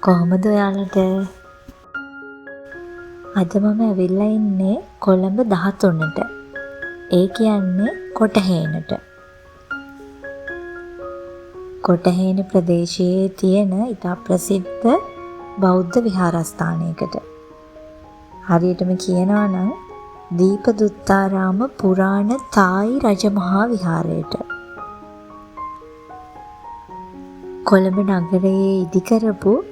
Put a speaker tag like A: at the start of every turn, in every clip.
A: කොහොමද ඔයාලට? අද මම ඇවිල්ලා ඉන්නේ කොළඹ 13ට. ඒ කියන්නේ කොටහේනට. කොටහේන ප්‍රදේශයේ තියෙන ඉතා ප්‍රසිද්ධ බෞද්ධ විහාරස්ථානයකට. හරියටම කියනවා නම් දීපදුත්තාරාම පුරාණ තායි රජමහා විහාරයට. කොළඹ නගරයේ ඉදිකරපු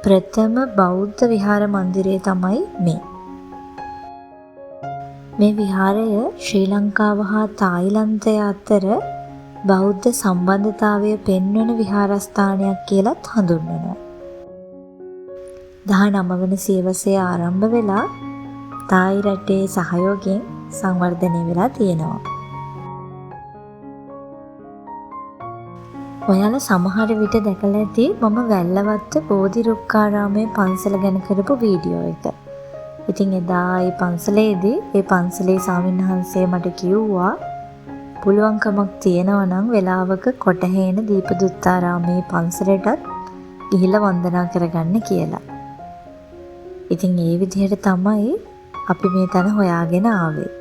A: ප්‍රථම බෞද්ධ විහාර මන්දිරය තමයි මේ. මේ විහාරය ශ්‍රී ලංකාව හා තායිලන්තය අතර බෞද්ධ සම්බන්ධතාවය පෙන්වන විහාරස්ථානයක් කියලත් හඳුන්වනවා. 19 වන සියවසේ ආරම්භ වෙලා තායි රටේ සහයෝගයෙන් සංවර්ධනය වෙලා තියෙනවා. ඔයාලා සමහර විට දැකලා ඇති මම වැල්ලවත්ත බෝධිරුක්කාරාමයේ පන්සල ගැන කරපු වීඩියෝ එක. ඉතින් එදා ඒ පන්සලේදී ඒ පන්සලේ ස්වාමින්වහන්සේ මට කිව්වා පුළුවන්කමක් තියෙනවා නම් වෙලාවක කොටහේන දීපදුත්තාරාමයේ පන්සලටත් ගිහිල්ලා වන්දනා කරගන්න කියලා. ඉතින් ඒ විදිහට තමයි අපි මේ තැන හොයාගෙන ආවේ.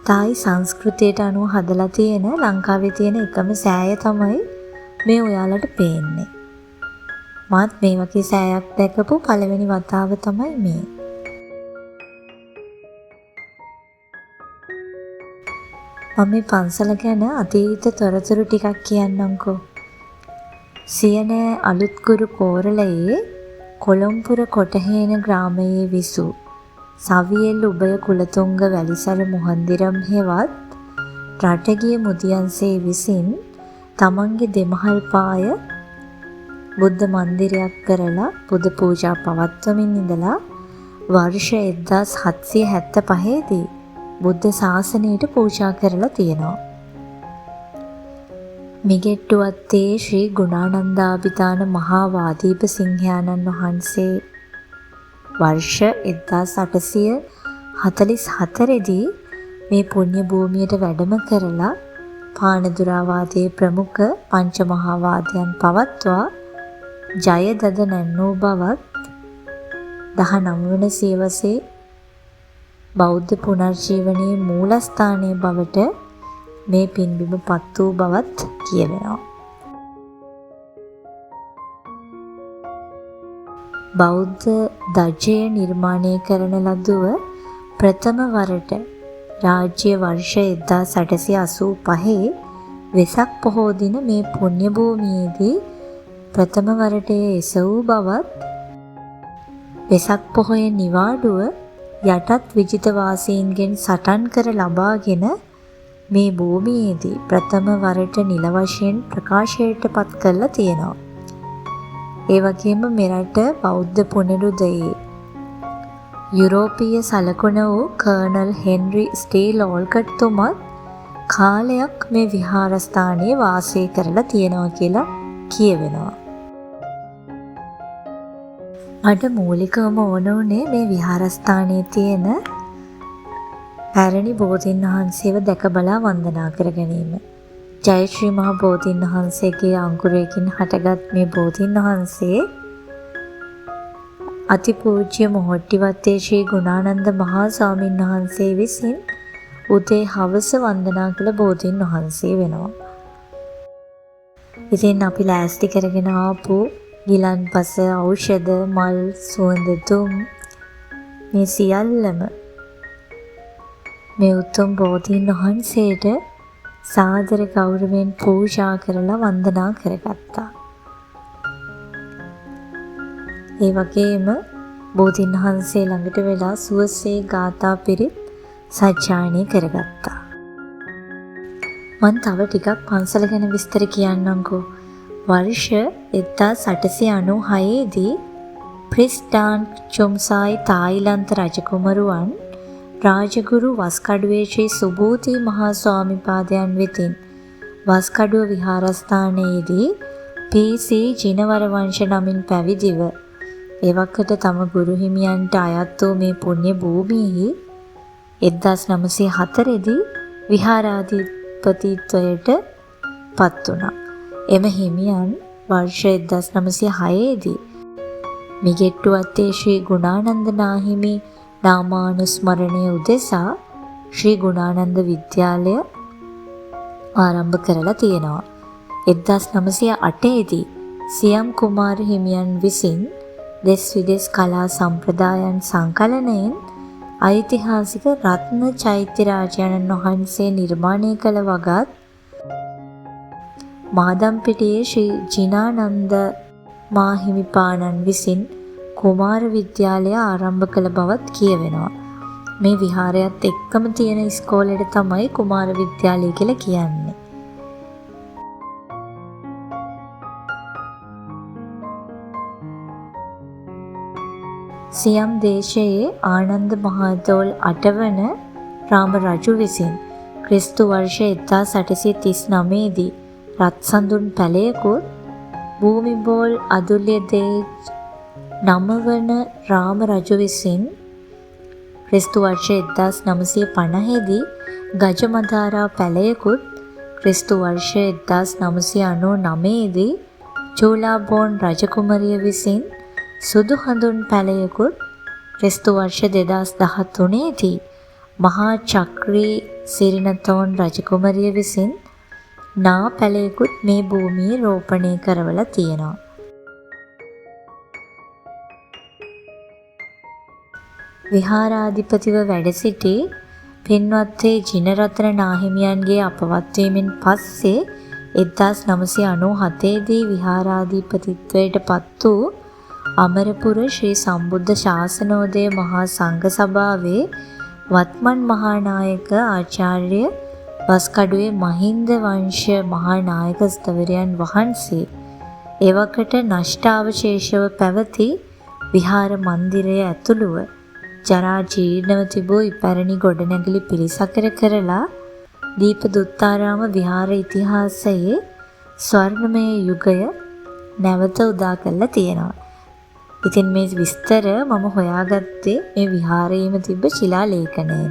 A: තායි සංස්කෘතියට අනුව හදලා තියෙන ලංකාවේ තියෙන එකම සෑය තමයි මේ ඔයාලට පේන්නේ. මාත් මේ වගේ සෑයක් දැකපු පළවෙනි වතාව තමයි මේ. මම මේ පන්සල ගැන අතීත තොරතුරු ටිකක් කියන්නම්කෝ. සියනෑ අලුත්කුරු කෝරළයේ කොළඹුර කොටහේන ග්‍රාමයේ විසූ සවියෙල් උභය කුලතුංග වැලිසර මුහන්දිරම් හෙවත් රටගිය මුදියන්සේ විසින් තමන්ගේ දෙමහල් පාය බුද්ධ මන්දිරයක් කරලා බුදු පූජා පවත්වමින් ඉඳලා වර්ෂ 1775 දී බුද්ධ ශාසනයට පූජා කරලා තියෙනවා. මිගෙට්ටුවත්තේ ශ්‍රී ගුණානන්දාභිදාන මහා වාදීප සිංහයාණන් වහන්සේ වර්ෂ 1844 දී මේ පුණ්‍ය භූමියට වැඩම කරලා පානදුරාවාදයේ ප්‍රමුඛ පංචමහා වාදයන් පවත්වා ජයදද නැන්නූ බවත් 19 වන සියවසේ බෞද්ධ පුනර්ජීවනයේ මූලස්ථානයේ බවට මේ පින්බිම පත් වූ බවත් කියවෙනවා. බෞද්ධ ධජය නිර්මාණය කරන ලදුව ප්‍රථම වරට රාජ්‍ය වර්ෂ 1885 වෙසක් පොහෝ දින මේ පුණ්‍ය භූමියේදී ප්‍රථම වරට එසවූ බවත් වෙසක් පොහොය නිවාඩුව යටත් විජිත වාසීන්ගෙන් සටන් කර ලබාගෙන මේ භූමියේදී ප්‍රථම වරට නිල වශයෙන් ප්‍රකාශයට පත් කරලා තියෙනවා. ඒ වගේම මෙරට බෞද්ධ පුනරුදයේ යුරෝපීය සලකුණ වූ කර්නල් හෙන්රි ස්ටීල් ඕල්කට් තුමත් කාලයක් මේ විහාරස්ථානයේ වාසය කරලා තියෙනවා කියලා කියවෙනවා. මට මූලිකවම ඕන උනේ මේ විහාරස්ථානයේ තියෙන පැරණි බෝධීන් වහන්සේව දැක බලා වන්දනා කර ගැනීම. ජයශ්‍රී මහ බෝධීන් වහන්සේගේ අංකුරයකින් හටගත් මේ බෝධීන් වහන්සේ අතිපූජ්‍ය මොහොට්ටිවත්තේ ශ්‍රී ගුණානන්ද මහා ස්වාමීන් වහන්සේ විසින් උදේ හවස වන්දනා කළ බෝධීන් වහන්සේ වෙනවා. ඉතින් අපි ලෑස්ති කරගෙන ආපු ගිලන්පස, ඖෂධ, මල්, සුවඳ දුම් මේ සියල්ලම මේ උතුම් බෝධීන් වහන්සේට සාදර ගෞරවයෙන් පූජා කරලා වන්දනා කරගත්තා. ඒ වගේම බෝධීන් වහන්සේ ළඟට වෙලා සුවසේ ගාථා පිරිත් සජ්ජායනය කරගත්තා. මම තව ටිකක් පන්සල ගැන විස්තර කියන්නම්කෝ. වර්ෂ 1896 දී ප්‍රිස්ටාන් චොම්සායි තායිලන්ත රජකුමරුවන් රාජගුරු වස්කඩුවේ ශ්‍රී සුභූති මහා ස්වාමිපාදයන් වෙතින් වස්කඩුව විහාරස්ථානයේදී පී.සී. ජිනවර වංශ නමින් පැවිදිව එවකට තම ගුරු හිමියන්ට අයත් වූ මේ පුණ්‍ය භූමියෙහි 1904 දී විහාරාධිපතිත්වයට පත් වුණා. එම හිමියන් වර්ෂ 1906 දී මිගෙට්ටුවත්තේ ශ්‍රී ගුණානන්ද නාහිමි නාමානුස්මරණය උදෙසා ශ්‍රී ගුණානන්ද විද්‍යාලය ආරම්භ කරලා තියෙනවා. 1908 දී සියම් කුමාර හිමියන් විසින් දෙස් විදෙස් කලා සම්ප්‍රදායන් සංකලනයෙන් ඓතිහාසික රත්න චෛත්‍ය රාජානන් වහන්සේ නිර්මාණය කළ වගත් මාදම්පිටියේ ශ්‍රී ජිනානන්ද මාහිමිපාණන් විසින් කුමාර විද්‍යාලය ආරම්භ කළ බවත් කියවෙනවා. මේ විහාරයත් එක්කම තියෙන ඉස්කෝලේට තමයි කුමාර විද්‍යාලය කියලා කියන්නේ. සියම් දේශයේ ආනන්ද මහතෝල් 8 වන රාම රජු විසින් ක්‍රිස්තු වර්ෂ 1839 දී රත්සඳුන් පැලයකුත් භූමිබෝල් අදුල්‍ය දේජ් 9 වන රාම රජු විසින් ක්‍රිස්තු වර්ෂ 1950 දී ගජමදාරා පැලයකුත් ක්‍රිස්තු වර්ෂ 1999 දී චූලාබෝන් රජකුමරිය විසින් සුදු හඳුන් පැලයකුත් ක්‍රිස්තු වර්ෂ 2013 දී මහා චක්‍රී සිරිනතෝන් රජකුමරිය විසින් නා පැලයකුත් මේ භූමියේ රෝපණය කරවලා තියෙනවා. විහාරාධිපතිව වැඩ සිටි පින්වත් ජිනරත්න නාහිමියන්ගේ අපවත් වීමෙන් පස්සේ 1997 දී විහාරාධිපතිත්වයට පත් වූ අමරපුර ශ්‍රී සම්බුද්ධ ශාසනෝදය මහා සංඝ සභාවේ වත්මන් මහානායක ආචාර්ය වස්කඩුවේ මහින්ද වංශ මහානායක ස්ථවිරයන් වහන්සේ එවකට නෂ්ටාවශේෂව පැවති විහාර මන්දිරය ඇතුළුව ජරා ජීර්ණව තිබූ ඉපැරණි ගොඩනැගිලි පිළිසකර කරලා දීපදුත්තාරාම විහාර ඉතිහාසයේ ස්වර්ණමය යුගය නැවත උදා කරලා තියෙනවා. ඉතින් මේ විස්තර මම හොයාගත්තේ මේ විහාරයේම තිබ්බ ශිලා ලේඛනයෙන්.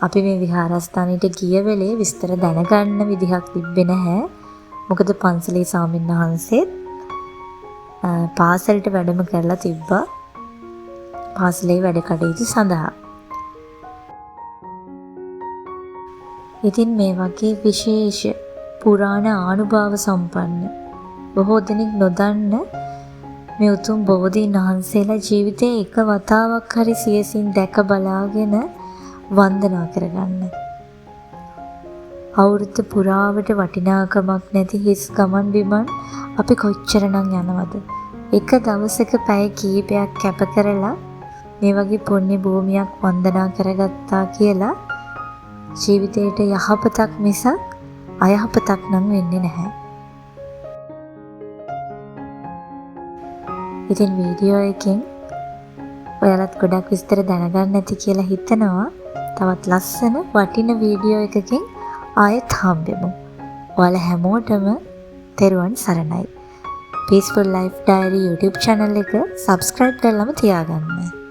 A: අපි මේ විහාරස්ථානයට ගිය වෙලේ විස්තර දැනගන්න විදිහක් තිබ්බේ නැහැ. මොකද පන්සලේ ස්වාමීන් වහන්සේත් පාසලට වැඩම කරලා තිබ්බා. පාසලේ වැඩ කටයුතු සඳහා. ඉතින් මේ වගේ විශේෂ පුරාණ ආනුභාව සම්පන්න බොහෝ දෙනෙක් නොදන්න මේ උතුම් බෝධීන් වහන්සේලා ජීවිතේ එක වතාවක් හරි සියසින් දැක බලාගෙන වන්දනා කරගන්න. අවුරුද්ද පුරාවට වටිනාකමක් නැති හිස් ගමන් බිමන් අපි කොච්චරනම් යනවද? එක දවසක පැය කීපයක් කැප කරලා මේ වගේ පුණ්‍ය භූමියක් වන්දනා කරගත්තා කියලා ජීවිතේට යහපතක් මිසක් අයහපතක් නම් වෙන්නේ නැහැ. ඉතින් වීඩියෝ එකෙන් ඔයාලත් ගොඩක් විස්තර දැනගන්න ඇති කියලා හිතනවා. තවත් ලස්සන වටින වීඩියෝ එකකින් ආයෙත් හම්බෙමු. ඔයාලා හැමෝටම තෙරුවන් සරණයි. Peaceful Life Diary YouTube channel එක subscribe කරලාම තියාගන්න.